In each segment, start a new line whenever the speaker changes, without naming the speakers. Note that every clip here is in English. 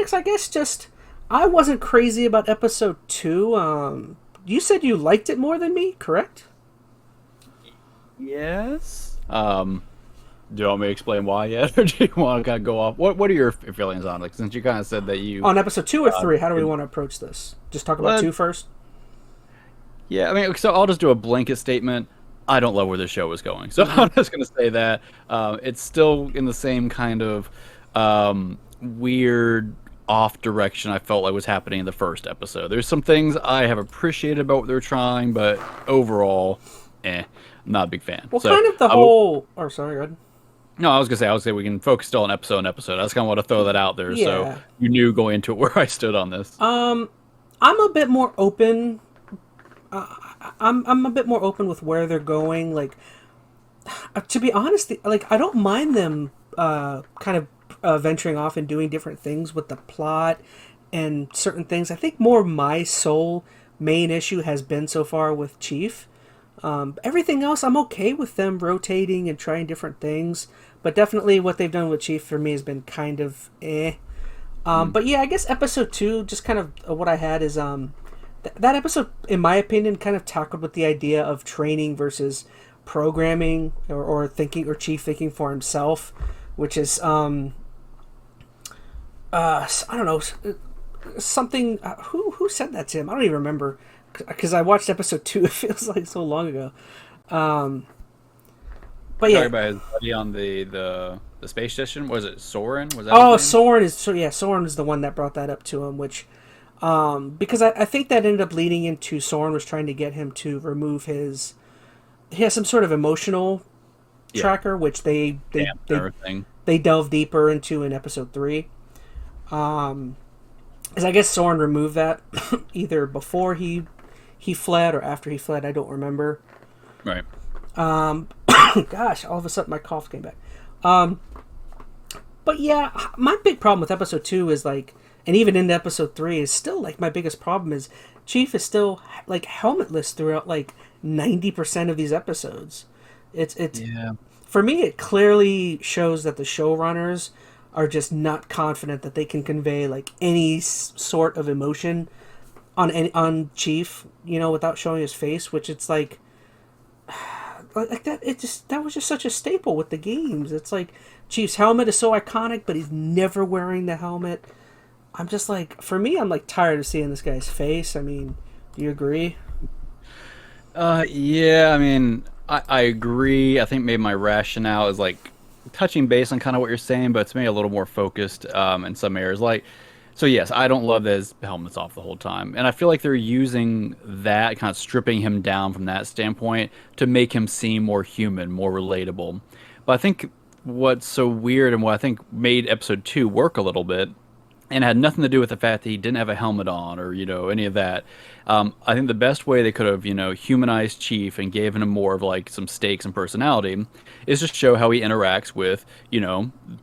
next, I guess, just I wasn't crazy about episode 2. You said you liked it more than me, correct?
Yes. Do you want me to explain why yet, or do you want to kind of go off? What are your feelings on it? Since you kind of said that you
On episode 2 or 3, how do we want to approach this? Just talk about 2 first?
Yeah, I mean, so I'll just do a blanket statement. I don't love where the show is going, so I'm just going to say that it's still in the same kind of weird off direction I felt like was happening in the first episode. There's some things I have appreciated about what they're trying, but overall, I'm not a big fan.
Well, so, kind of the whole. Or sorry, go ahead.
No, I was gonna say we can focus still on episode and episode. I just kind of want to throw that out there, so you knew going into it where I stood on this.
I'm a bit more open. I'm a bit more open with where they're going. Like, to be honest, like I don't mind them kind of venturing off and doing different things with the plot and certain things. I think more my sole main issue has been so far with Chief. Everything else, I'm okay with them rotating and trying different things, but definitely what they've done with Chief for me has been kind of eh. But yeah, I guess episode 2, just kind of what I had is that episode, in my opinion, kind of tackled with the idea of training versus programming, or thinking, or Chief thinking for himself, which is I don't know, something. Who said that to him? I don't even remember. Because I watched episode 2, it feels like so long ago. But yeah,
talking about his buddy on the space station. Was it Soren? Was that?
Oh, Soren is Soren is the one that brought that up to him, which because I think that ended up leading into Soren was trying to get him to remove his. He has some sort of emotional tracker, which they delve deeper into in episode 3. Because I guess Soren removed that either before he fled or after he fled. I don't remember.
Right.
Gosh, all of a sudden my cough came back. But yeah, my big problem with episode 2 is like, and even into episode 3 is still like my biggest problem is Chief is still like helmetless throughout like 90% of these episodes. It's for me, it clearly shows that the showrunners are just not confident that they can convey like any sort of emotion on Chief, without showing his face, which it's like that. That was just such a staple with the games. It's like Chief's helmet is so iconic, but he's never wearing the helmet. I'm just like, for me, I'm like tired of seeing this guy's face. I mean, do you agree?
Yeah, I mean, I agree. I think maybe my rationale is like touching base on kind of what you're saying, but it's maybe a little more focused in some areas. Like, so yes, I don't love that his helmet's off the whole time, and I feel like they're using that, kind of stripping him down from that standpoint to make him seem more human, more relatable. But I think what's so weird and what I think made episode 2 work a little bit, and had nothing to do with the fact that he didn't have a helmet on or any of that. I think the best way they could have humanized Chief and given him more of like some stakes and personality is just show how he interacts with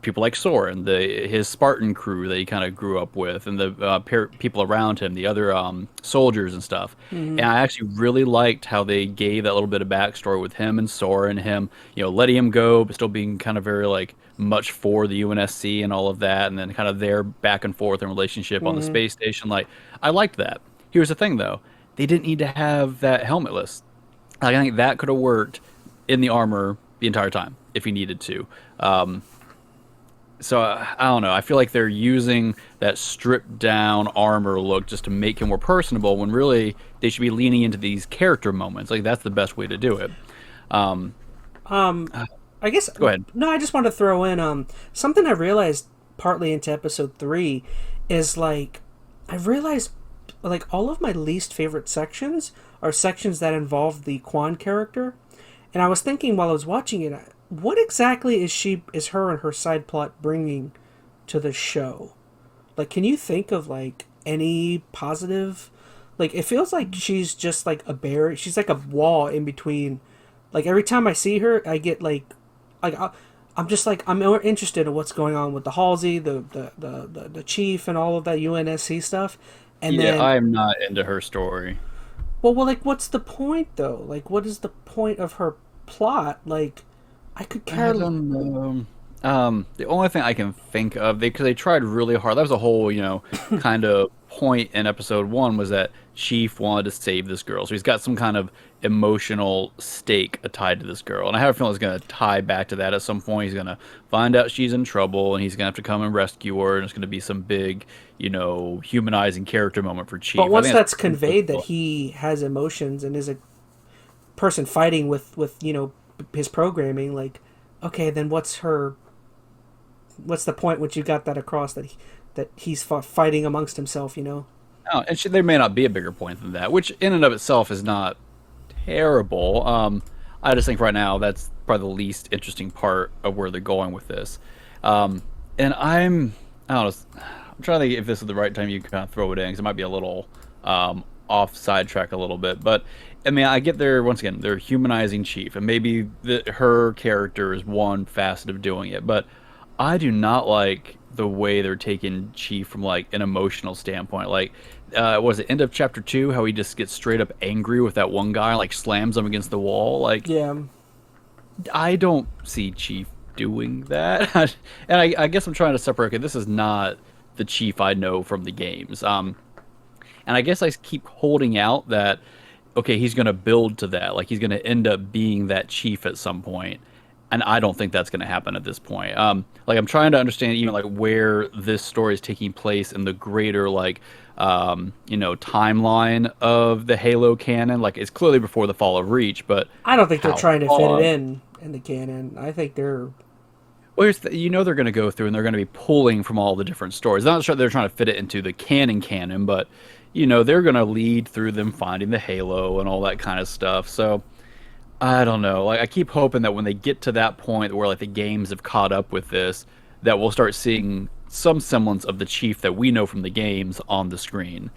people like Soren, his Spartan crew that he kind of grew up with, and the people around him, the other soldiers and stuff. Mm-hmm. And I actually really liked how they gave that little bit of backstory with him and Soren, him letting him go but still being kind of very like much for the UNSC and all of that, and then kind of their back and forth and relationship on the space station. Like, I liked that. Here's the thing, though. They didn't need to have that helmetless. Like, I think that could have worked in the armor the entire time if he needed to. So, I don't know. I feel like they're using that stripped-down armor look just to make him more personable, when really they should be leaning into these character moments. Like, that's the best way to do it.
I guess.
Go ahead.
No, I just wanted to throw in something I realized partly into episode 3 is like I realized like all of my least favorite sections are sections that involve the Quan character, and I was thinking while I was watching it, what exactly is her and her side plot bringing to the show? Like, can you think of like any positive? Like, it feels like she's just like a barrier. She's like a wall in between. Like, every time I see her, I get like I'm just like, I'm more interested in what's going on with the Halsey, the Chief, and all of that UNSC stuff. And
yeah,
then,
I'm not into her story.
Well, like, what's the point though? Like, what is the point of her plot? Like, I could care.
I don't know. The only thing I can think of, because they tried really hard. That was a whole, kind of point in episode one, was that Chief wanted to save this girl. So he's got some kind of emotional stake tied to this girl. And I have a feeling it's going to tie back to that at some point. He's going to find out she's in trouble and he's going to have to come and rescue her. And it's going to be some big, humanizing character moment for Chief.
But once that's conveyed that he has emotions and is a person fighting with his programming, like, okay, then what's the point once you got that across that he's fighting amongst himself,
Oh, and there may not be a bigger point than that, which in and of itself is not terrible. I just think right now that's probably the least interesting part of where they're going with this. And I don't know, I'm trying to think if this is the right time you can kind of throw it in, because it might be a little off sidetrack a little bit. But I mean, I get once again, they're humanizing Chief, and maybe her character is one facet of doing it, but I do not like the way they're taking Chief from like an emotional standpoint. Like, was it end of chapter 2? How he just gets straight up angry with that one guy, like slams him against the wall. Like,
yeah,
I don't see Chief doing that. And I guess I'm trying to separate. Okay, this is not the Chief I know from the games. And I guess I keep holding out that, okay, he's going to build to that. Like, he's going to end up being that Chief at some point. And I don't think that's going to happen at this point. Like, I'm trying to understand even like where this story is taking place in the greater timeline of the Halo canon. Like, it's clearly before the fall of Reach, but
I don't think they're trying to fit it in the canon. I think they're...
Well, they're going to go through and they're going to be pulling from all the different stories. Not sure they're trying to fit it into the canon, but they're going to lead through them finding the Halo and all that kind of stuff. So I don't know. Like, I keep hoping that when they get to that point where like the games have caught up with this, that we'll start seeing some semblance of the Chief that we know from the games on the screen.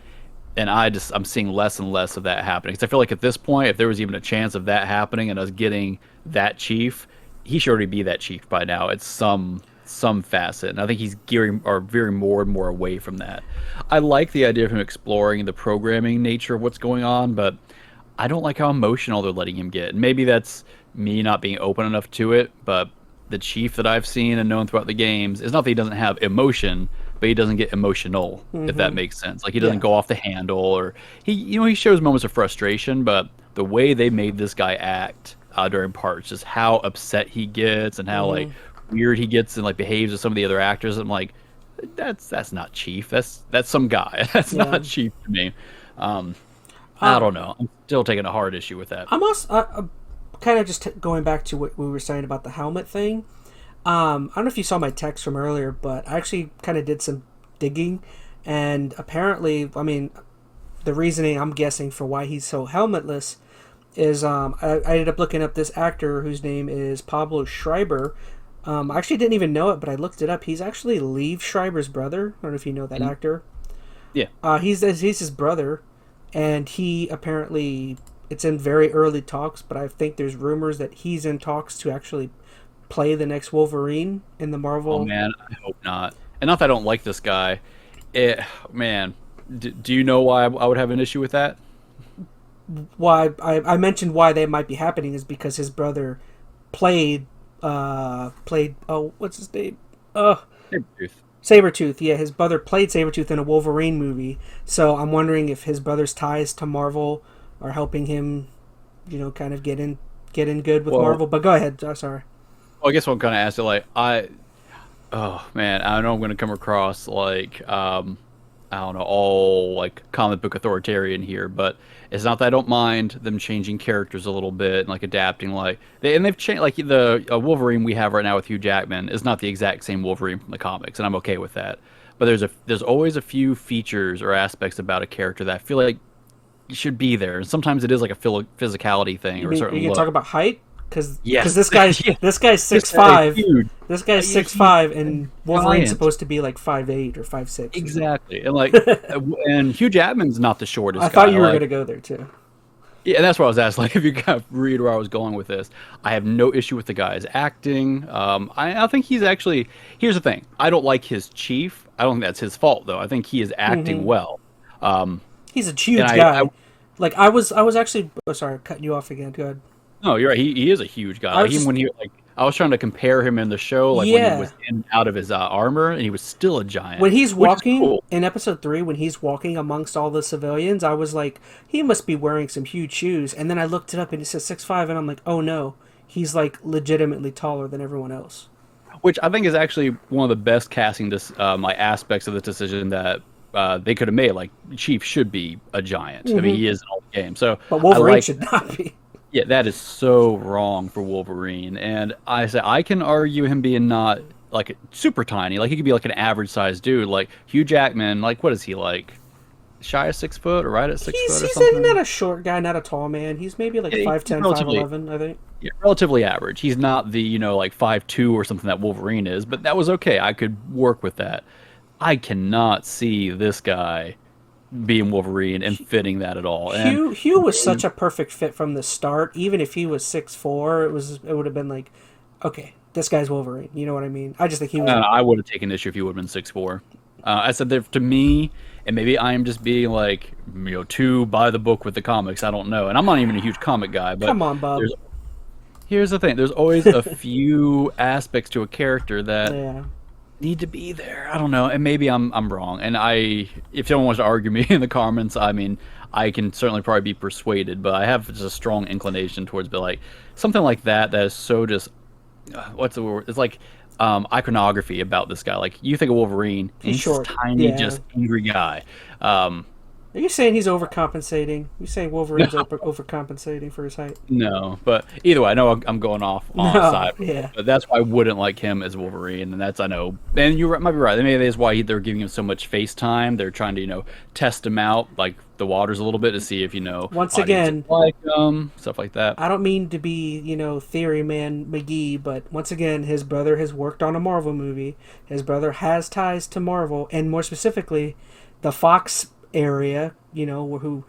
And I'm seeing less and less of that happening. Because I feel like at this point, if there was even a chance of that happening and us getting that Chief, he should already be that Chief by now. It's some facet, and I think he's veering more and more away from that. I like the idea of him exploring the programming nature of what's going on, but I don't like how emotional they're letting him get. And maybe that's me not being open enough to it, but the Chief that I've seen and known throughout the games is not that he doesn't have emotion, but he doesn't get emotional, if that makes sense. Like, he doesn't go off the handle, or he shows moments of frustration, but the way they made this guy act during parts, just how upset he gets and how like weird he gets and like behaves with some of the other actors, I'm like, that's not Chief. That's some guy. That's not Chief to me. I don't know. I'm still taking a hard issue with that.
I'm also kind of just going back to what we were saying about the helmet thing. I don't know if you saw my text from earlier, but I actually kind of did some digging, and apparently, I mean, the reasoning I'm guessing for why he's so helmetless is I ended up looking up this actor whose name is Pablo Schreiber. I actually didn't even know it, but I looked it up. He's actually Liev Schreiber's brother. I don't know if you know that actor.
Yeah.
He's his brother, and he apparently, it's in very early talks, but I think there's rumors that he's in talks to actually play the next Wolverine in the Marvel.
Oh man, I hope not. And not that I don't like this guy. Do you know why I would have an issue with that?
Why I mentioned why they might be happening is because his brother played what's his name? Sabretooth. Yeah, his brother played Sabretooth in a Wolverine movie. So I'm wondering if his brother's ties to Marvel are helping him, kind of get in good with Marvel. But go ahead. Sorry.
Well, I guess I'm kind of asking, like, oh man, I know I'm going to come across like I don't know, all like comic book authoritarian here, but it's not that I don't mind them changing characters a little bit and like adapting. Like they've changed, like the Wolverine we have right now with Hugh Jackman is not the exact same Wolverine from the comics, and I'm okay with that. But there's always a few features or aspects about a character that I feel like should be there, and sometimes it is like a physicality thing or a certain.
You can talk about height. Because
yes.
this guy's 6'5". This guy's 6'5", and Wolverine's supposed to be like 5'8" or 5'6".
Exactly, and like, and Hugh Jackman's not the shortest.
I thought you were gonna go there too.
Yeah, and that's what I was asking. Like, if you kind of read where I was going with this, I have no issue with the guy's acting. I think he's actually. Here's the thing: I don't like his chief. I don't think that's his fault, though. I think he is acting well.
He's a huge guy. I was actually. Oh, sorry, cutting you off again. Go ahead.
No, you're right. He is a huge guy. Even when he I was trying to compare him in the show, like when he
Yeah.
was out of his armor, and he was still a giant,
When he's
which is
walking
cool.
in episode 3, when he's walking amongst all the civilians, I was like, he must be wearing some huge shoes. And then I looked it up and it says 6'5", and I'm like, oh no, he's like legitimately taller than everyone else.
Which I think is actually one of the best casting like aspects of this decision that they could have made. Like Chief should be a giant. I mean, he is in all the games. So
But
I
Wolverine
like.
should not be.
Yeah, that is so wrong for Wolverine. And I say I can argue him being not like super tiny. Like he could be like an average sized dude. Like Hugh Jackman. Like what is he like? Shy of 6 foot or right at 6 foot or
He's
something?
not a short guy, not a tall man. He's maybe like
Yeah, he's
5'10",
relatively
5'11", I think.
yeah, relatively average. He's not the, like 5'2" or something that Wolverine is, but that was okay. I could work with that. I cannot see this guy being Wolverine and fitting that at all. And
Hugh was such a perfect fit from the start. Even if he was 6'4", it would have been like, okay, this guy's Wolverine. You know what I mean? I just think he was.
I would have taken issue if he would have been 6'4". I said that to me, and maybe I am just being like, too by the book with the comics. I don't know, and I'm not even a huge comic guy. But
Come on, Bob.
here's the thing: there's always a few aspects to a character that
Yeah.
need to be there. I don't know, and maybe I'm wrong. And if someone wants to argue me in the comments, I mean, I can certainly probably be persuaded. But I have just a strong inclination towards be like something like that. That is so just what's the word? It's like iconography about this guy. Like you think of Wolverine, and
He's
he's
short.
this tiny,
Yeah.
just angry guy.
Are you saying he's overcompensating? You saying Wolverine's overcompensating for his height?
No, but either way, I know I'm going off on
No,
side.
yeah.
But that's why I wouldn't like him as Wolverine, and that's I know. And you might be right. Maybe that is why they're giving him so much face time. They're trying to test him out, like the waters a little bit to see if
Once again,
like stuff like that.
I don't mean to be, theory man McGee, but once again, his brother has worked on a Marvel movie. His brother has ties to Marvel, and more specifically, the Fox area, who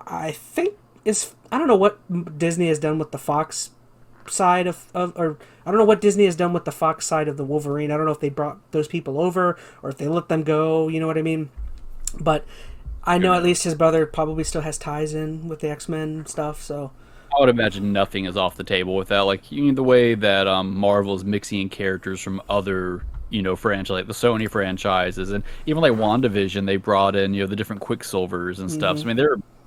I think is, I don't know what Disney has done with the Fox side or I don't know what Disney has done with the Fox side of the Wolverine. I don't know if they brought those people over or if they let them go, you know what I mean? But I know at least his brother probably still has ties in with the X-Men stuff, so
I would imagine nothing is off the table with that. Like the way that Marvel is mixing in characters from other franchise, like the Sony franchises, and even like WandaVision, they brought in the different Quicksilvers and stuff. So, I mean,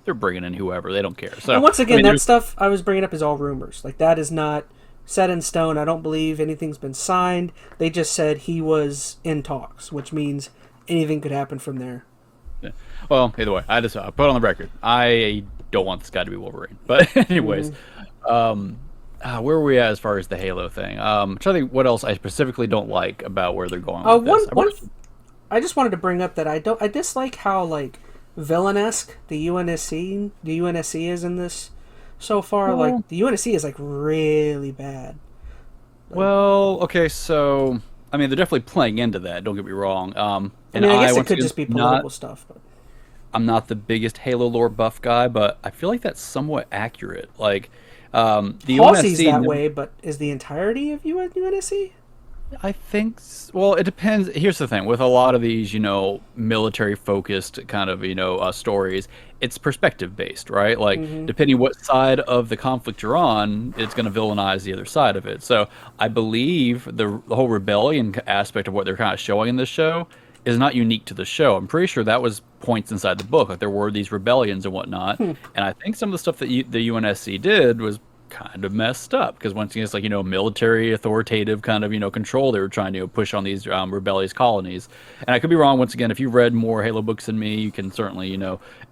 they're bringing in whoever, they don't care. So
and once again, that stuff I was bringing up is all rumors. Like that is not set in stone. I don't believe anything's been signed. They just said he was in talks, which means anything could happen from there.
yeah. Well, either way, I just put on the record, I don't want this guy to be Wolverine. But anyways, where were we at as far as the Halo thing? I'm trying to think what else I specifically don't like about where they're going with this.
I just wanted to bring up that I dislike how like villain-esque the UNSC is in this so far.
Well,
like the UNSC is like really bad.
well, okay, so I mean they're definitely playing into that. Don't get me wrong.
I mean, I guess it
once
could
again,
just be political stuff. But
I'm not the biggest Halo lore buff guy, but I feel like that's somewhat accurate. Like the
Halsey's
UNSC
that way, but is the entirety of UNSC?
I think, well, it depends. Here's the thing with a lot of these, military focused kind of, stories, it's perspective based, right? Like, depending what side of the conflict you're on, it's going to villainize the other side of it. So I believe the whole rebellion aspect of what they're kind of showing in this show is not unique to the show. I'm pretty sure that was points inside the book. Like, there were these rebellions and whatnot. And I think some of the stuff that the UNSC did was kind of messed up because once again it's like military authoritative kind of control they were trying to push on these rebellious colonies. And I could be wrong. Once again, if you've read more Halo books than me, you can certainly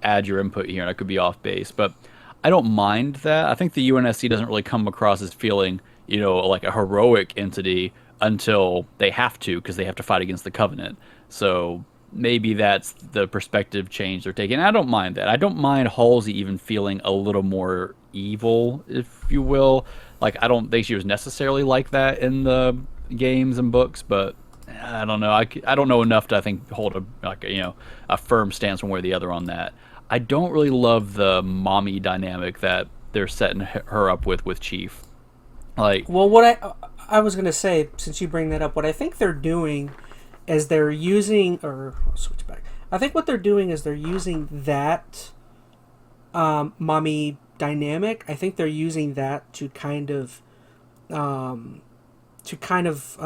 add your input here, and I could be off base, but I don't mind that. I think the UNSC doesn't really come across as feeling like a heroic entity until they have to, because they have to fight against the Covenant. So maybe that's the perspective change they're taking. I don't mind that. I don't mind Halsey even feeling a little more evil, if you will. Like, I don't think she was necessarily like that in the games and books, but I don't know. I don't know enough to, I think, hold a firm stance one way or the other on that. I don't really love the mommy dynamic that they're setting her up with Chief. Like,
well, what I was gonna say, since you bring that up, what I think they're doing is they're using, or I'll switch back. I think what they're doing is they're using that mommy dynamic. I think they're using that to kind of to kind of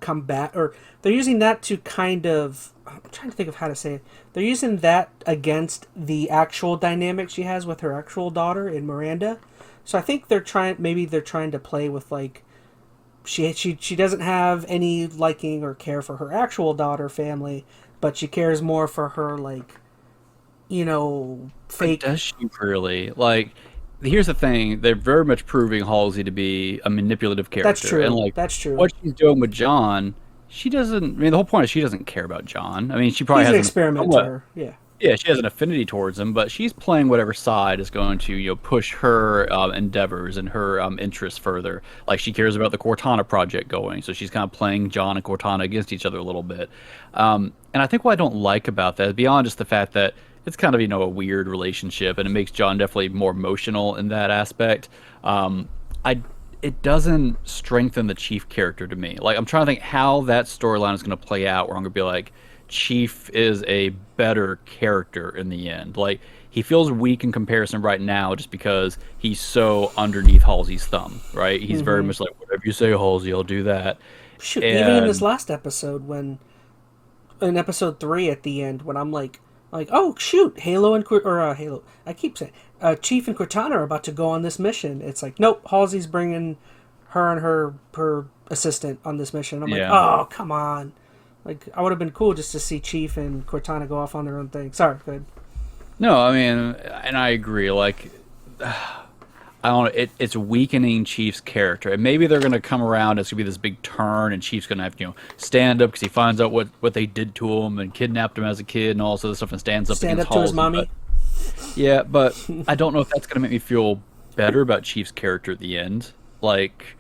combat, or they're using that to kind of, I'm trying to think of how to say it. They're using that against the actual dynamic she has with her actual daughter in Miranda. So I think they're trying to play with like she doesn't have any liking or care for her actual daughter family, but she cares more for her like, fake.
But does she really? Like, here's the thing: they're very much proving Halsey to be a manipulative character.
That's true.
And like,
That's true.
what she's doing with John, she doesn't. I mean, the whole point is she doesn't care about John. I mean, she probably
He's
has
an experiment to her. Yeah.
Yeah, she has an affinity towards him, but she's playing whatever side is going to, push her endeavors and her interests further. Like, she cares about the Cortana project going, so she's kind of playing John and Cortana against each other a little bit. And I think what I don't like about that, beyond just the fact that it's kind of, a weird relationship, and it makes John definitely more emotional in that aspect. It doesn't strengthen the Chief character to me. Like, I'm trying to think how that storyline is going to play out, where I'm going to be like, Chief is a better character in the end. Like, he feels weak in comparison right now just because he's so underneath Halsey's thumb, right? He's very much like, whatever you say, Halsey, I'll do that.
Shoot, even in this last episode, in episode 3 at the end, when I'm like, oh shoot, Halo, I keep saying, Chief and Cortana are about to go on this mission. It's like, nope, Halsey's bringing her and her assistant on this mission. I'm like, oh, come on. Like, I would have been cool just to see Chief and Cortana go off on their own thing. Sorry, go ahead.
No, I mean, and I agree. Like, I don't know, it's weakening Chief's character. And maybe they're going to come around, it's going to be this big turn, and Chief's going to have, stand up because he finds out what they did to him and kidnapped him as a kid and all this other stuff, and stands up
Stand
against
up to his
Halsey.
mommy.
Yeah, but I don't know if that's going to make me feel better about Chief's character at the end. Like,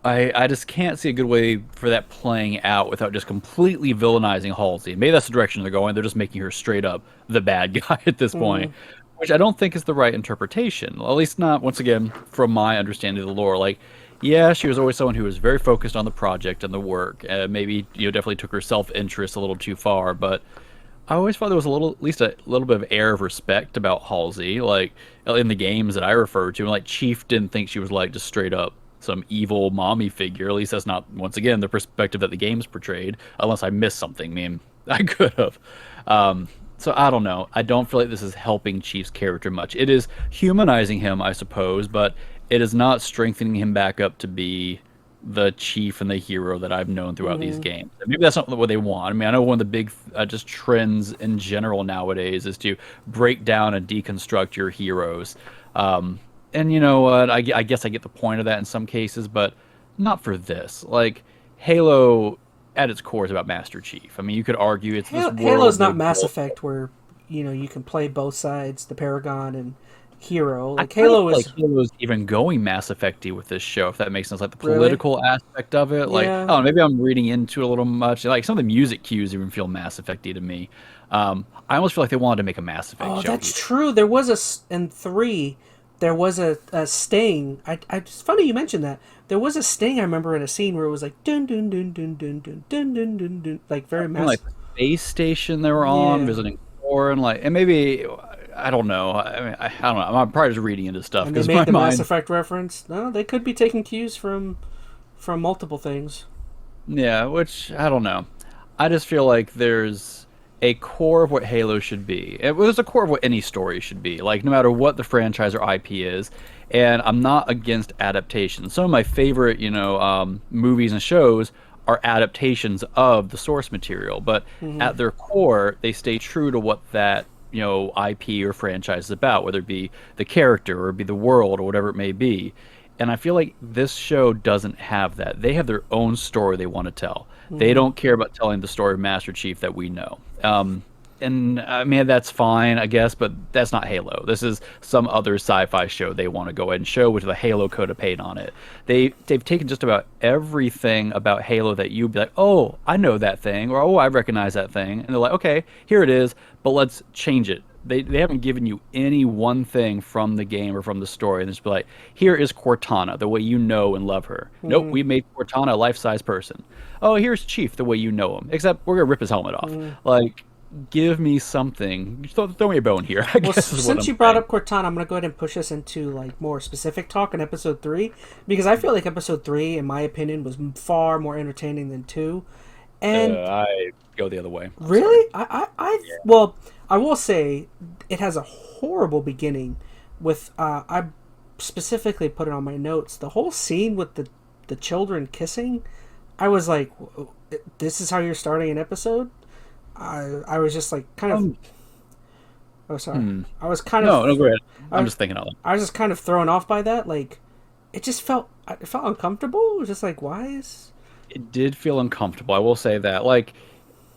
I just can't see a good way for that playing out without just completely villainizing Halsey. Maybe that's the direction they're going. They're just making her straight up the bad guy at this point, which I don't think is the right interpretation. Well, at least not, once again, from my understanding of the lore. Like, yeah, she was always someone who was very focused on the project and the work. Maybe, definitely took her self-interest a little too far, but I always thought there was at least a little bit of air of respect about Halsey, like, in the games that I refer to. Like, Chief didn't think she was, like, just straight up some evil mommy figure. At least that's not, once again, the perspective that the game's portrayed, unless I missed something. I mean, I could have. So I don't know. I don't feel like this is helping Chief's character much. It is humanizing him, I suppose, but it is not strengthening him back up to be the Chief and the hero that I've known throughout these games. And maybe that's not what they want. I mean, I know one of the big just trends in general nowadays is to break down and deconstruct your heroes. And you know what? I guess I get the point of that in some cases, but not for this. Like, Halo, at its core, is about Master Chief. I mean, you could argue it's this world.
Halo's not Mass Effect, where you can play both sides, the Paragon and Hero. Like, Halo is
like Halo's even going Mass Effect-y with this show, if that makes sense. Like the political aspect of it. Like, I don't know, maybe I'm reading into it a little much. Like, some of the music cues even feel Mass Effect-y to me. I almost feel like they wanted to make a Mass Effect show.
Oh, that's true. There was in 3. There was a sting. It's funny you mentioned that. There was a sting I remember in a scene where it was like dun dun dun dun dun dun dun dun dun dun, like very massive.
Like the space station they were on, visiting Foreign, and maybe I don't know. I mean, I don't know. I'm probably just reading into stuff
because they made the Mass Effect reference. No, they could be taking cues from multiple things.
Yeah, which I don't know. I just feel like there's a core of what Halo should be. There's a core of what any story should be, like, no matter what the franchise or IP is. And I'm not against adaptations. Some of my favorite, movies and shows are adaptations of the source material, but at their core, they stay true to what that, IP or franchise is about, whether it be the character or it be the world or whatever it may be. And I feel like this show doesn't have that. They have their own story they want to tell. They don't care about telling the story of Master Chief that we know. And I mean, that's fine, I guess, but that's not Halo. This is some other sci-fi show they want to go ahead and show with the Halo coat of paint on it. They've taken just about everything about Halo that you'd be like, oh, I know that thing, or oh, I recognize that thing. And they're like, okay, here it is, but let's change it. They haven't given you any one thing from the game or from the story. And just be like, here is Cortana, the way you know and love her. Nope, we made Cortana a life-size person. Oh, here's Chief, the way you know him. Except we're going to rip his helmet off. Like, give me something. Throw me a bone here. I
Well,
guess is what
since
I'm
you brought
saying.
up Cortana, I'm gonna go ahead and push us into like more specific talk in episode 3, because I feel like episode 3, in my opinion, was far more entertaining than 2. And
I go the other way. I'm sorry.
really, well, I will say it has a horrible beginning. With I specifically put it on my notes. The whole scene with the children kissing, I was like, "This is how you're starting an episode." I was just like kind of. Oh, sorry. I was kind
No,
of.
no, go ahead.
I
I'm
was,
just thinking out loud.
I was just kind of thrown off by that. Like, it felt uncomfortable. It was just like, why is?
It did feel uncomfortable. I will say that. Like,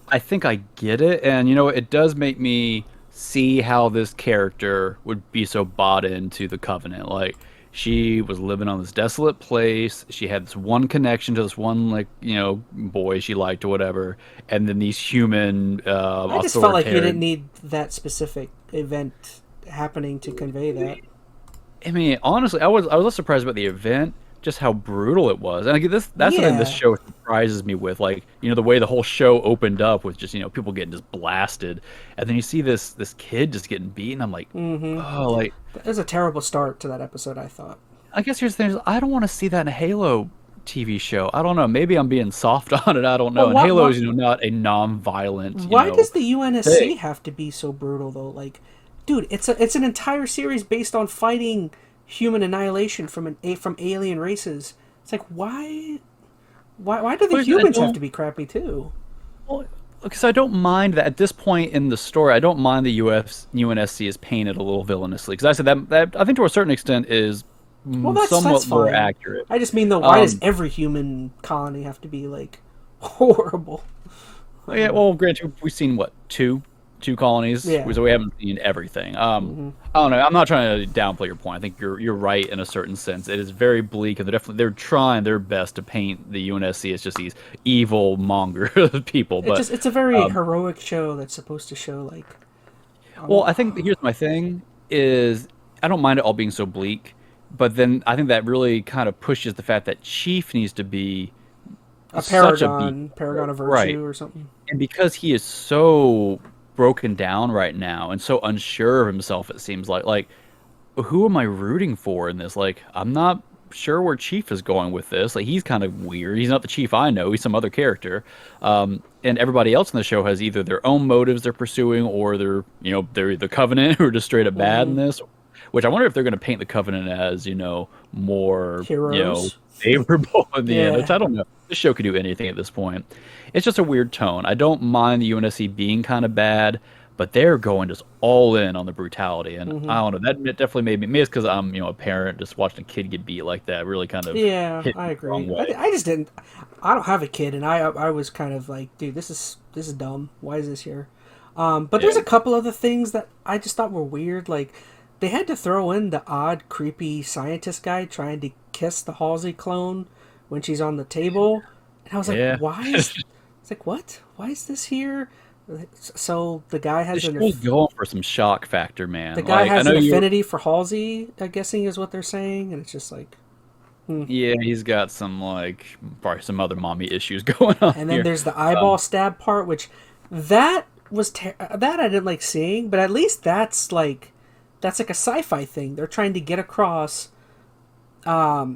I think I get it, and it does make me see how this character would be so bought into the Covenant. Like, she was living on this desolate place. She had this one connection to this one, like, boy she liked or whatever, and then these human
I just felt like you didn't
authoritarian.
need that specific event happening to convey that.
I mean, honestly, I was less surprised about the event, just how brutal it was. And that's something this
Yeah.
show surprises me with, like, the way the whole show opened up with just people getting just blasted, and then you see this kid just getting beaten. I'm like, oh, like,
It was a terrible start to that episode, I thought.
I guess here's the thing: is I don't want to see that in a Halo TV show. I don't know. Maybe I'm being soft on it. I don't know.
Well,
And Halo is not a non-violent
why does the
thing.
UNSC have to be so brutal though? Like, dude, it's an entire series based on fighting human annihilation from alien races. It's like why do the
But I
humans have
don't.
to be crappy too?
Well, because I don't mind that at this point in the story, I don't mind the UNSC is painted a little villainously. Because I said that I think to a certain extent is
Well, that's
somewhat more
fine.
accurate.
I just mean though, why does every human colony have to be like horrible?
Yeah, well, granted, we've seen what two colonies,
Yeah.
so we haven't seen everything. I don't know. I'm not trying to downplay your point. I think you're right in a certain sense. It is very bleak, and they're trying their best to paint the UNSC as just these evil monger people. But
It's a very heroic show that's supposed to show like
well, I think here's my thing: is I don't mind it all being so bleak, but then I think that really kind of pushes the fact that Chief needs to be
a
such a
paragon of virtue
right.
or something.
And because he is so broken down right now and so unsure of himself, it seems like who am I rooting for in this? Like, I'm not sure where Chief is going with this. Like, he's kind of weird. He's not the Chief I know. He's some other character. And everybody else in the show has either their own motives they're pursuing, or they're the Covenant who are just straight up bad in this. Which I wonder if they're going to paint the Covenant as more
Heroes.
favorable in the end.
Yeah.
Which I don't know. This show could do anything at this point. It's just a weird tone. I don't mind the UNSC being kind of bad, but they're going just all in on the brutality, and I don't know. That definitely made me. Maybe it's because I'm a parent, just watching a kid get beat like that really kind of
Yeah,
hit
I
me the wrong
agree.
way.
I just didn't. I don't have a kid, and I was kind of like, dude, this is dumb. Why is this here? But there's
Yeah.
a couple other things that I just thought were weird. Like they had to throw in the odd, creepy scientist guy trying to kiss the Halsey clone when she's on the table, and I was like,
Yeah.
why is? It's like what? Why is this here? So the guy has
This show's going for some shock factor, man.
the guy
Like, I
has
know
an
you.
affinity for Halsey. I'm guessing is what they're saying, and it's just like.
Yeah, he's got some probably some other mommy issues going on
And then
here.
there's the eyeball stab part, which that that I didn't like seeing, but at least that's like a sci-fi thing. They're trying to get across how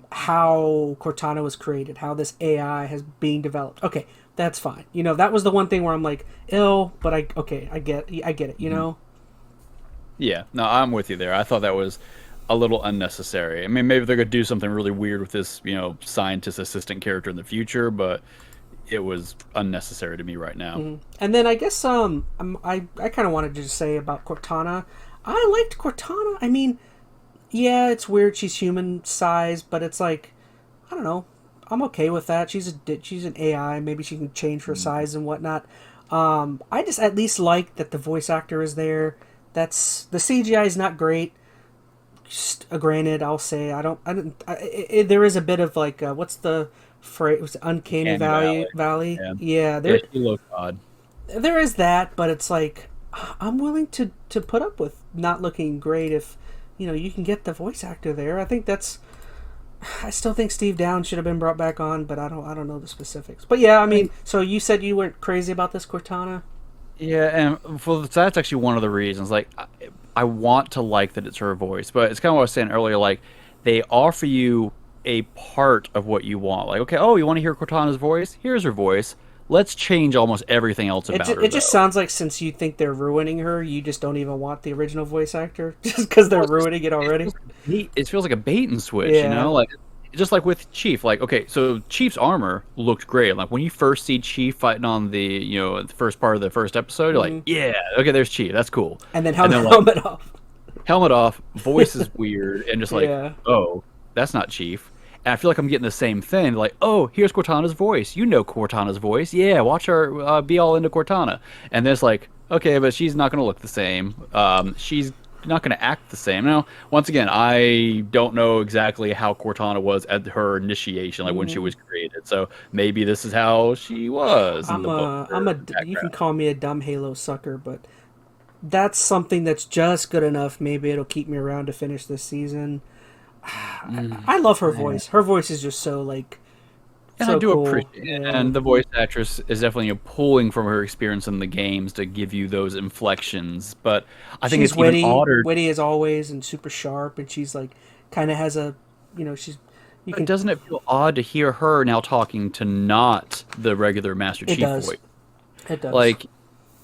Cortana was created, how this AI has being developed. Okay, that's fine. That was the one thing where I'm like, ill, but I get it.
Yeah, no, I'm with you there. I thought that was a little unnecessary. I mean, maybe they're gonna do something really weird with this, scientist assistant character in the future, but it was unnecessary to me right now.
And then I guess I kind of wanted to just say about Cortana. I liked Cortana. I mean, yeah, it's weird she's human size, but it's like I don't know. I'm okay with that. She's an AI. Maybe she can change her size and whatnot. I just at least like that the voice actor is there. That's the CGI is not great. Just, granted, I'll say there is a bit of like what's the phrase? Was it uncanny
Uncanny
valley?
Yeah.
Yeah,
Yeah, she looked odd.
there is that, but it's like I'm willing to put up with not looking great if you can get the voice actor there. I still think Steve Downes should have been brought back on, but I don't know the specifics. But yeah, I mean, so you said you weren't crazy about this Cortana?
Yeah, and so that's actually one of the reasons. Like, I want to like that it's her voice, but it's kind of what I was saying earlier. Like, they offer you a part of what you want. Like, okay, oh, you want to hear Cortana's voice? Here's her voice. Let's change almost everything else about her,
It just
though.
sounds like since you think they're ruining her, you just don't even want the original voice actor just because they're
Well,
ruining it already.
it feels like a bait and switch, you
Yeah.
know? Like, just like with Chief. Like, okay, so Chief's armor looked great. Like when you first see Chief fighting on the first part of the first episode, you're like,
Hmm.
yeah, okay, there's Chief. That's cool.
And then
And then like
helmet off.
helmet off, voice is weird, and just like,
Yeah.
oh, that's not Chief. And I feel like I'm getting the same thing. Like, oh, here's Cortana's voice. You know Cortana's voice. Yeah, watch her be all into Cortana. And then it's like, okay, but she's not going to look the same. She's not going to act the same. Now, once again, I don't know exactly how Cortana was at her initiation, like when she
Hmm.
was created. So maybe this is how she was in the book or
You can
background.
call me a dumb Halo sucker, but that's something that's just good enough. Maybe it'll keep me around to finish this season.
Mm,
I love her
yeah.
voice. Her voice is just so like
And I
so
do
cool.
appreciate it.
Yeah.
And the voice actress is definitely pulling from her experience in the games to give you those inflections. But I think
She's
it's even odder.
witty as always, and super sharp. And she's like, kind of has a, she's, you
But
can,
doesn't it feel odd to hear her now talking to not the regular Master
it
Chief
does,
voice?
it does.
Like,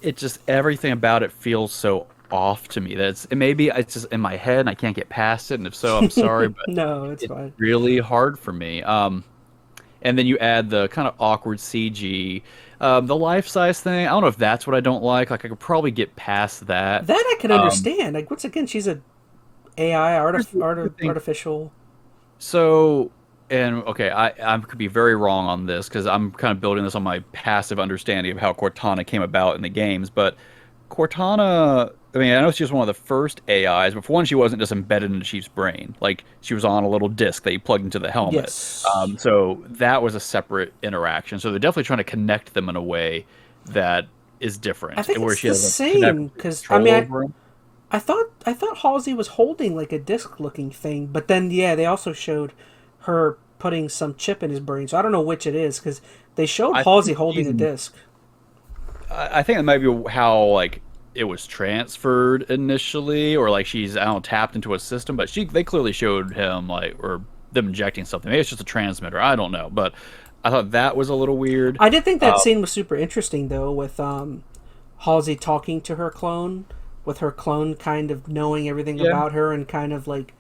it just, everything about it feels so off to me. Maybe it's just in my head and I can't get past it. And if so, I'm sorry, but
No, it's
it's
fine.
really hard for me. And then you add the kind of awkward CG, the life size thing. I don't know if that's what I don't like. Like I could probably get past that.
That I can
Um,
understand. Like once again, she's a AI
here's the thing.
artificial.
So, and okay, I could be very wrong on this because I'm kind of building this on my passive understanding of how Cortana came about in the games. But Cortana, I mean, I know she was one of the first AIs, but for one, she wasn't just embedded in Chief's brain. Like she was on a little disc that you plugged into the helmet.
Yes,
So that was a separate interaction. So they're definitely trying to connect them in a way that is
I
different,
think
where
it's
she
the
has a connect
same because
control over him.
I thought Halsey was holding like a disc looking thing, but then yeah, they also showed her putting some chip in his brain. So I don't know which it is because they showed
I
Halsey
think
holding
he's
a disc.
I think it might be how like it was transferred initially, or like she's I don't know, tapped into a system. But they clearly showed him like or them injecting something. Maybe it's just a transmitter. I don't know, but I thought that was a little weird.
I did think that
Uh,
scene was super interesting though, with Halsey talking to her clone, with her clone kind of knowing everything
yeah.
about her and kind of like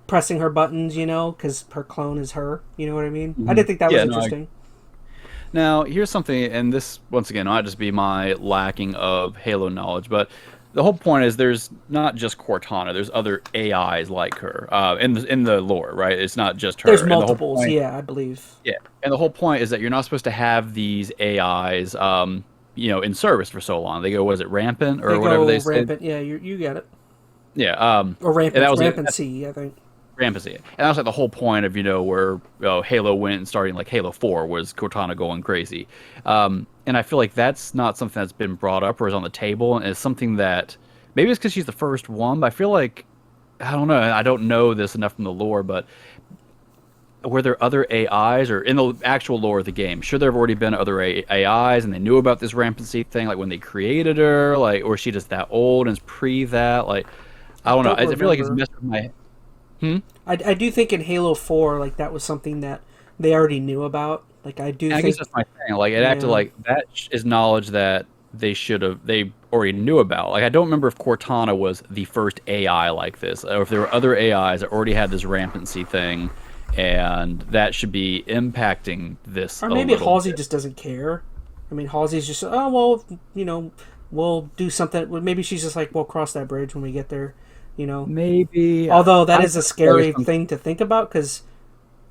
pressing her buttons, because her clone is her. You know what I mean? I
Mhm.
did think that was
Yeah. No.
interesting.
Now here's something, and this once again might just be my lacking of Halo knowledge, but the whole point is there's not just Cortana. There's other AIs like her in the lore, right? It's not just
There's
her. And the whole
multiples,
point
yeah, I believe.
Yeah, and the whole point is that you're not supposed to have these AIs, in service for so long. They go, was it rampant
They
or whatever
go
they said?
rampant. Yeah, you get it.
Yeah,
Or
and that was it. That's
rampancy, I think.
rampancy, and that was like the whole point of where Halo went and starting like Halo 4 was Cortana going crazy, and I feel like that's not something that's been brought up or is on the table, and it's something that maybe it's because she's the first one, but I feel like I don't know. I don't know this enough from the lore, but were there other AIs or in the actual lore of the game? Sure, there have already been other AIs, and they knew about this rampancy thing, like when they created her, like, or is she just that old and is pre that? Like, I
I
don't know.
don't
I feel like it's
remember.
messed with my. Hmm?
I do think in Halo 4, like, that was something that they already knew about. Like, I do
And I guess
think,
that's my thing. Like, it acted
yeah.
like that is knowledge that they already knew about. Like, I don't remember if Cortana was the first AI like this, or if there were other AIs that already had this rampancy thing, and that should be impacting this
Or
a
maybe
little
Halsey
bit.
just doesn't care. I mean, Halsey's just, oh, well, we'll do something. Well, maybe she's just like, we'll cross that bridge when we get there, you know?
Maybe
Although that
I
is a
think there's
scary
some.
thing to think about because,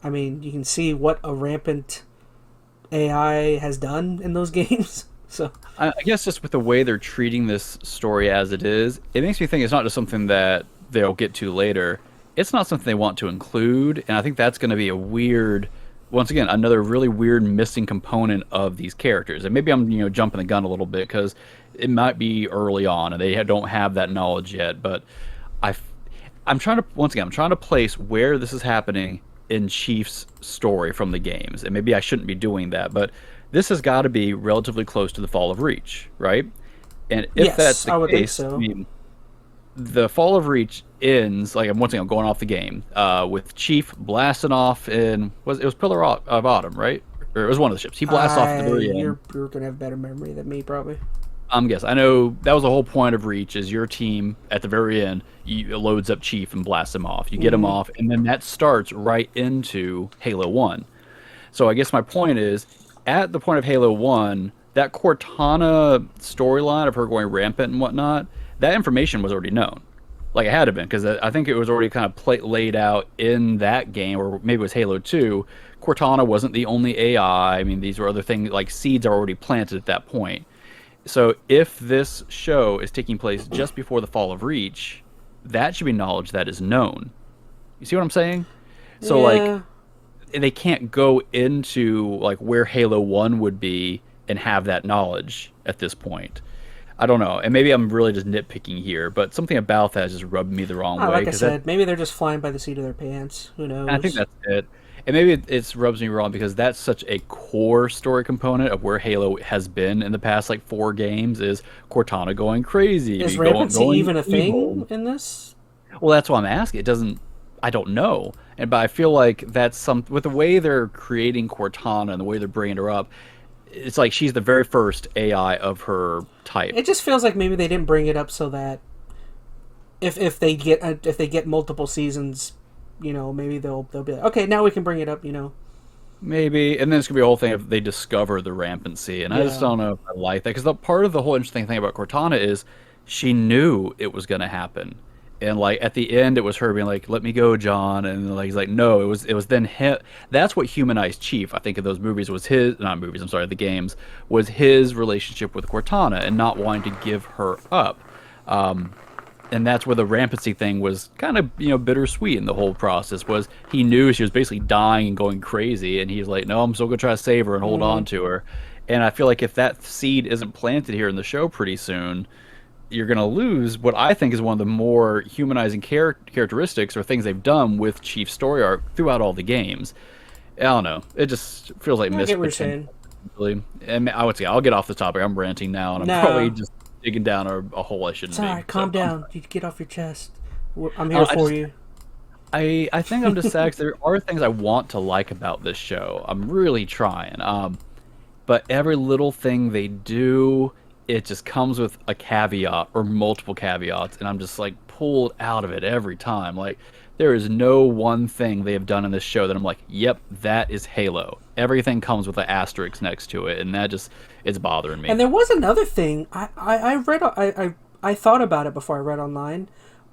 I mean, you can see what a rampant AI has done in those games. So,
I guess just with the way they're treating this story as it is, it makes me think it's not just something that they'll get to later. It's not something they want to include, and I think that's going to be a weird, once again, another really weird missing component of these characters. And maybe I'm jumping the gun a little bit because it might be early on and they don't have that knowledge yet. But I, I'm trying to once again, I'm trying to place where this is happening in Chief's story from the games, and maybe I shouldn't be doing that, but this has got to be relatively close to the Fall of Reach, right? And if
Yes,
that's the
I would think
case,
so.
I mean, the Fall of Reach ends, like, once again, I'm going off the game, with Chief blasting off in, it was Pillar of Autumn, right? Or it was one of the ships. He blasts off at the very end.
You're gonna have better memory than me, probably.
I'm guessing. I know that was the whole point of Reach, is your team at the very end loads up Chief and blasts him off. You get him off, and then that starts right into Halo 1. So I guess my point is, at the point of Halo 1, that Cortana storyline of her going rampant and whatnot, that information was already known. Like, it had to been, because I think it was already kind of laid out in that game, or maybe it was Halo 2. Cortana wasn't the only AI. I mean, these were other things, like seeds are already planted at that point. So if this show is taking place just before the Fall of Reach, that should be knowledge that is known. You see what I'm saying? So, like, they can't go into, like, where Halo 1 would be and have that knowledge at this point. I don't know. And maybe I'm really just nitpicking here, but something about that just rubbed me the wrong way.
Like I said, maybe they're just flying by the seat of their pants. Who knows?
I think that's it. And maybe it rubs me wrong because that's such a core story component of where Halo has been in the past, like, 4 games, is Cortana going crazy.
Is rampancy even a
evil.
thing in this?
Well, that's why I'm asking. I don't know. But I feel like that's with the way they're creating Cortana and the way they're bringing her up, it's like she's the very first AI of her type.
It just feels like maybe they didn't bring it up so that if they get multiple seasons, you know, maybe they'll be like, okay, now we can bring it up, you know.
Maybe, and then it's gonna be a whole thing if they discover the rampancy, and I just don't know if I like that, because part of the whole interesting thing about Cortana is she knew it was gonna happen, and, like, at the end it was her being like, "Let me go, John," and, like, he's like, "No," it was then him. That's what humanized Chief. I think in those movies was the games, was his relationship with Cortana and not wanting to give her up. And that's where the rampancy thing was kind of, you know, bittersweet in the whole process. Was he knew she was basically dying and going crazy, and he's like, "No, I'm still gonna try to save her and hold on to her." And I feel like if that seed isn't planted here in the show pretty soon, you're gonna lose what I think is one of the more humanizing characteristics or things they've done with Chief's story arc throughout all the games. I don't know. It just feels like missed potential. And I would say I'll get off the topic. I'm ranting now, and I'm probably just digging down a hole I shouldn't be.
Sorry, calm down. You get off your chest. I'm here for you.
I think I'm just sad because there are things I want to like about this show. I'm really trying. But every little thing they do, it just comes with a caveat or multiple caveats, and I'm just, like, pulled out of it every time. Like, there is no one thing they have done in this show that I'm like, yep, that is Halo. Everything comes with an asterisk next to it, and that just, it's bothering me.
And there was another thing. I thought about it before I read online,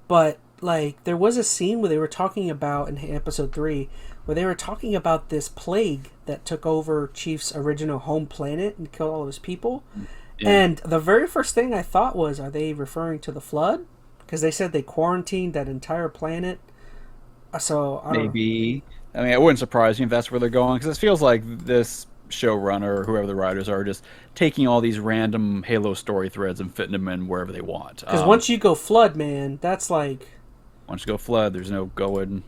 but, like, there was a scene where they were talking about, in episode 3, where they were talking about this plague that took over Chief's original home planet and killed all of his people. Yeah. And the very first thing I thought was, are they referring to the flood? Because they said they quarantined that entire planet. So I don't know.
I mean, it wouldn't surprise me if that's where they're going, because it feels like this showrunner or whoever the writers are just taking all these random Halo story threads and fitting them in wherever they want.
Because once you go flood, man, that's like...
Once you go flood, there's no going...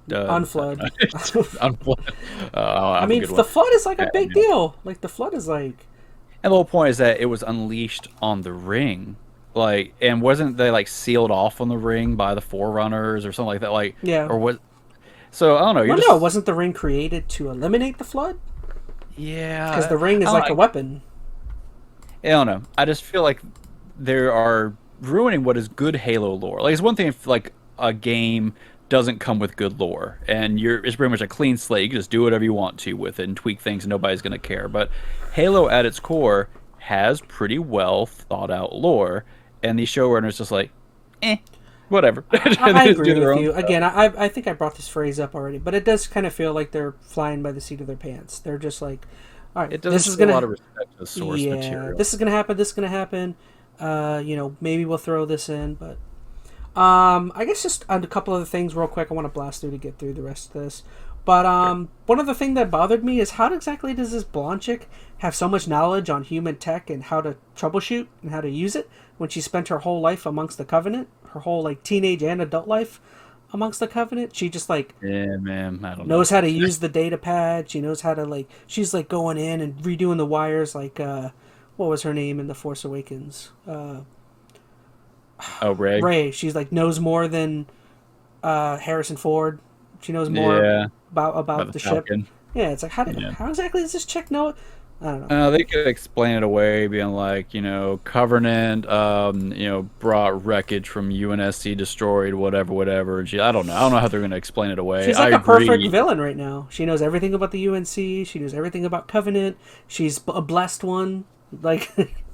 unflood.
Unflood.
I mean, the flood is like a big deal. Like, the flood is like...
And the whole point is that it was unleashed on the ring. Like, and wasn't they, like, sealed off on the ring by the Forerunners or something like that? Like,
yeah.
Or what? So, I don't know.
No, wasn't the ring created to eliminate the flood?
Yeah.
Because the ring is like a weapon.
I don't know. I just feel like they are ruining what is good Halo lore. Like, it's one thing if, like, a game doesn't come with good lore, and it's pretty much a clean slate. You can just do whatever you want to with it and tweak things, and nobody's going to care. But Halo, at its core, has pretty well thought out lore, and these showrunners just like, whatever.
I agree with you. Again, I think I brought this phrase up already, but it does kind of feel like they're flying by the seat of their pants. They're just like, all right,
this is a lot of respect to the source material.
This is gonna happen. This is gonna happen. You know, maybe we'll throw this in, but I guess just a couple other things real quick. I want to blast through to get through the rest of this. But one other thing that bothered me is how exactly does this blonde chick have so much knowledge on human tech and how to troubleshoot and how to use it when she spent her whole life amongst the Covenant, her whole, like, teenage and adult life? amongst the Covenant. She just like
Yeah, man. I don't know.
knows how to use the data pad. She knows how to like. She's like going in and redoing the wires. Like, what was her name in The Force Awakens?
Oh, Ray.
Ray. She's like knows more than Harrison Ford. She knows more about the ship. Yeah, it's like how exactly does this chick know it? I don't know.
They could explain it away, being like, Covenant, brought wreckage from UNSC, destroyed whatever. And I don't know. I don't know how they're going to explain it away.
She's like a perfect villain right now. She knows everything about the UNC. She knows everything about Covenant. She's a blessed one. Like,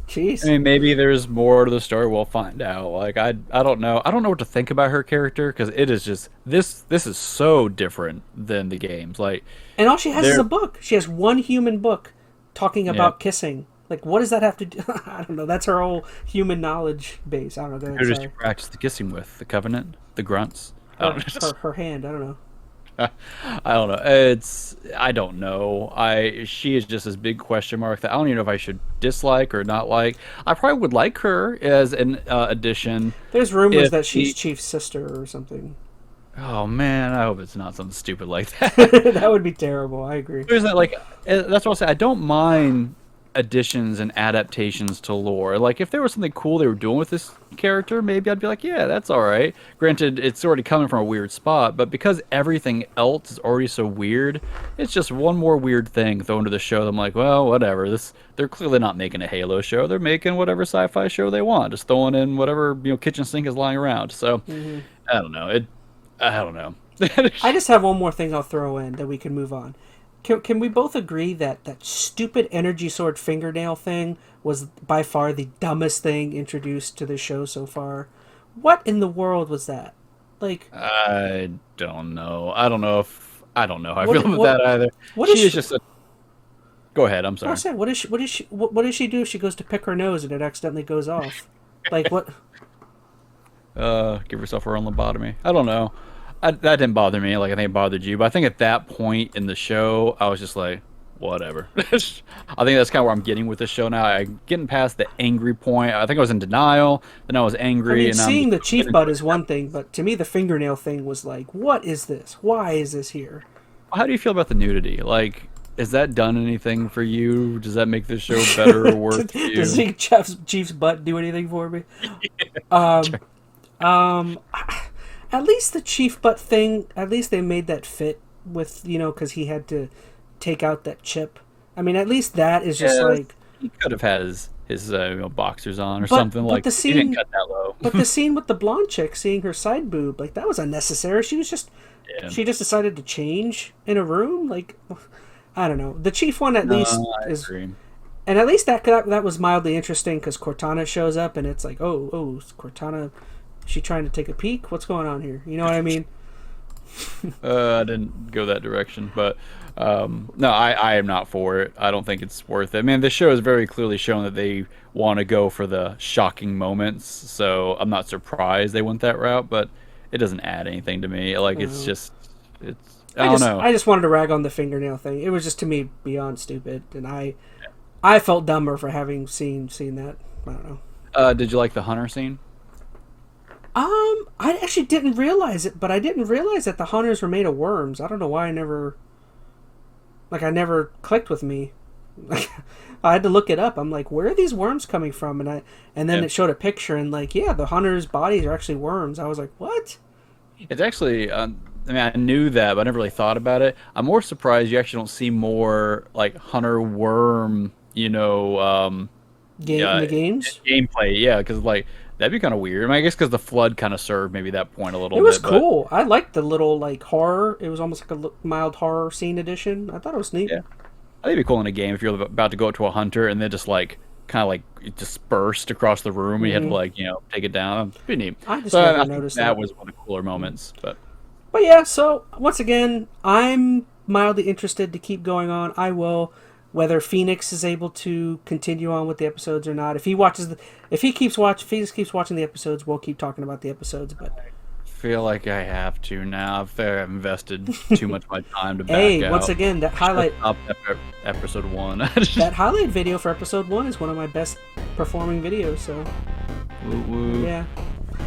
jeez.
I mean, maybe there's more to the story. We'll find out. Like, I don't know. I don't know what to think about her character because it is just this is so different than the games. Like,
and all she has is a book. She has one human book talking about kissing. Like, what does that have to do? I don't know. That's her whole human knowledge base. I don't know.
Who does she practice the kissing with? The Covenant? The grunts?
Her hand. I don't know.
I don't know. I don't know. She is just this big question mark that I don't even know if I should dislike or not like. I probably would like her as an addition.
There's rumors that she's Chief's sister or something.
Oh man, I hope it's not something stupid like that.
That would be terrible. I agree.
There's that, like, that's what I'll say. I don't mind additions and adaptations to lore. Like, if there was something cool they were doing with this character, maybe I'd be like, yeah, that's all right. Granted, it's already coming from a weird spot, but because everything else is already so weird, it's just one more weird thing thrown to the show. I'm like, well, whatever. They're clearly not making a Halo show. They're making whatever sci-fi show they want, just throwing in whatever kitchen sink is lying around. So I don't know. I don't know.
I just have one more thing I'll throw in that we can move on. Can we both agree that that stupid energy sword fingernail thing was by far the dumbest thing introduced to the show so far? What in the world was that? Like,
I don't know. I don't know how I feel about that either. Go ahead. I'm sorry.
What does she do if she goes to pick her nose and it accidentally goes off? Like what?
Give herself her own lobotomy. I don't know. That didn't bother me. Like, I think it bothered you, but I think at that point in the show, I was just like, whatever. I think that's kind of where I'm getting with the show now. I'm getting past the angry point. I think I was in denial. Then I was angry.
I mean, seeing the chief butt is one thing, but to me, the fingernail thing was like, what is this? Why is this here?
How do you feel about the nudity? Like, has that done anything for you? Does that make the show better or worse for you?
Does seeing Chief's butt do anything for me? At least the chief butt thing, at least they made that fit with, because he had to take out that chip. I mean, at least that is just like...
He could have had his boxers on or something. Like, he didn't cut that low.
But the scene with the blonde chick seeing her side boob, like, that was unnecessary. She was just... Yeah. She just decided to change in a room. Like, I don't know. The chief one at least is... Agree. And at least that was mildly interesting because Cortana shows up and it's like, oh, Cortana... Is she trying to take a peek? What's going on here? You know what I mean?
I didn't go that direction, but no, I am not for it. I don't think it's worth it. I mean, the show has very clearly shown that they want to go for the shocking moments, so I'm not surprised they went that route, but it doesn't add anything to me. Like, I don't know.
I just wanted to rag on the fingernail thing. It was just, to me, beyond stupid, and I felt dumber for having seen that. I don't know.
Did you like the hunter scene?
I actually didn't realize it, but I didn't realize that the hunters were made of worms. I don't know why I never clicked with me. Like, I had to look it up. I'm like, where are these worms coming from? And then it showed a picture and like, yeah, the hunters' bodies are actually worms. I was like, what?
It's actually, I mean, I knew that, but I never really thought about it. I'm more surprised you actually don't see more like hunter worm, in the
games?
Gameplay, yeah, because like, that'd be kind of weird. I mean, I guess because the flood kind of served maybe that point a little bit.
It was cool. I liked the little, like, horror. It was almost like a mild horror scene edition. I thought it was neat.
Yeah. I think it'd be cool in a game if you're about to go to a hunter and then just, like, kind of, like, dispersed across the room and you had to, like, take it down. It'd be neat.
I just never noticed
that was one of the cooler moments. But
yeah, so, once again, I'm mildly interested to keep going on. I will... Whether Phoenix is able to continue on with the episodes or not. If he keeps watching the episodes, we'll keep talking about the episodes. But
I feel like I have to now. I've invested too much of my time to back out.
Once again, that highlight
episode 1.
That highlight video for episode 1 is one of my best performing videos. So,
woo.
Yeah.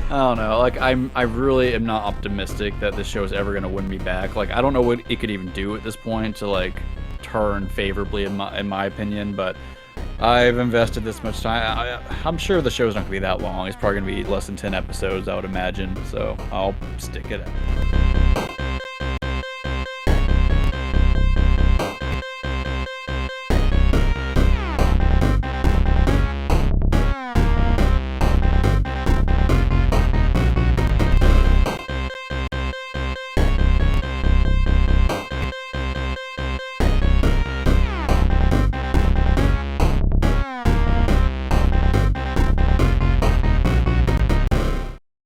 I don't know. Like, I really am not optimistic that this show is ever going to win me back. Like, I don't know what it could even do at this point to like turn favorably in my opinion. But I've invested this much time. I'm sure the show's not going to be that long. It's probably going to be less than 10 episodes, I would imagine. So I'll stick it out.